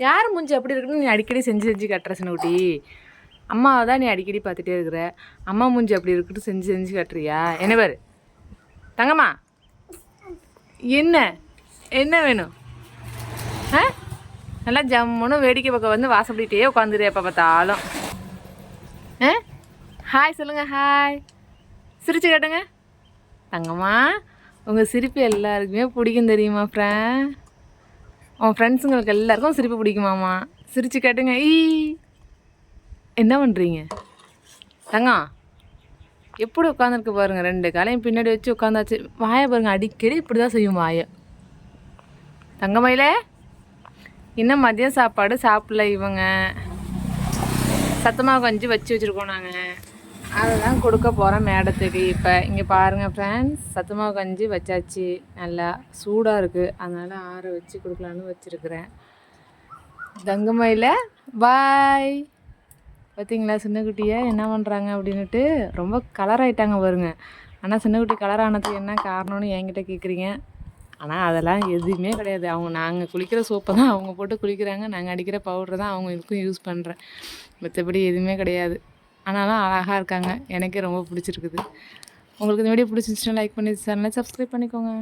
யார் மூஞ்சி அப்படி இருக்குன்னு நீ அடிக்கடி செஞ்சு செஞ்சு கட்டுற சின்னக்குட்டி. அம்மாவை தான் நீ அடிக்கடி பார்த்துட்டே இருக்கிற. அம்மா மூஞ்சி அப்படி இருக்குன்னு செஞ்சு செஞ்சு கட்டுறியா? என்ன பேர் தங்கம்மா? என்ன என்ன வேணும்? ஆ நல்லா ஜம்முன்னு வேடிக்கை பக்கம் வந்து வாசப்படிட்டே உட்காந்துரு எப்போ பார்த்தாலும். ஆ ஹாய் சொல்லுங்கள். ஹாய் சிரிச்சு கேட்டுங்க. தங்கம்மா உங்கள் சிரிப்பு எல்லாருக்குமே பிடிக்கும் தெரியுமா ஃப்ரெண்ட்? உன் ஃப்ரெண்ட்ஸுங்களுக்கு எல்லாருக்கும் சிரிப்பு பிடிக்குமாம்மா. சிரிச்சு கேட்டுங்க. என்ன பண்ணுறீங்க தங்கம்? எப்படி உட்காந்துருக்கு பாருங்கள், 2 காலையும் பின்னாடி வச்சு உட்காந்தாச்சு. வாயை பாருங்கள், அடிக்கடி இப்படி தான் செய்யும் வாயை. தங்கமயில இன்னும் மதியம் சாப்பாடு சாப்பிடல இவங்க. சத்தமாக கஞ்சி வச்சு வச்சுருக்கோம் நாங்கள். அதை தான் கொடுக்க போகிறேன் மேடத்துக்கு. இப்போ இங்கே பாருங்கள் ஃப்ரெண்ட்ஸ், சத்துமாவு கஞ்சி வச்சாச்சு. நல்லா சூடாக இருக்குது, அதனால் ஆற வச்சு கொடுக்கலான்னு வச்சுருக்கிறேன். தங்கமயில பாய். பார்த்தீங்களா சின்னக்குட்டியை என்ன பண்ணுறாங்க அப்படின்ட்டு? ரொம்ப கலர் ஆகிட்டாங்க பாருங்க. ஆனால் சின்னக்குட்டி கலர் ஆனதுக்கு என்ன காரணம்னு என்கிட்ட கேட்குறீங்க. ஆனால் அதெல்லாம் எதுவுமே கிடையாது. நாங்கள் குளிக்கிற சோப்பை தான் அவங்க போட்டு குளிக்கிறாங்க. நாங்கள் அடிக்கிற பவுடர் தான் அவங்களுக்கும் யூஸ் பண்ணுறேன். மற்றபடி எதுவுமே கிடையாது. ஆனாலும் அழகாக இருக்காங்க. எனக்கே ரொம்ப பிடிச்சிருக்குது. உங்களுக்கு இந்த வீடியோ பிடிச்சிருந்துச்சுன்னா லைக் பண்ணி சேனலை சப்ஸ்கிரைப் பண்ணிக்கோங்க.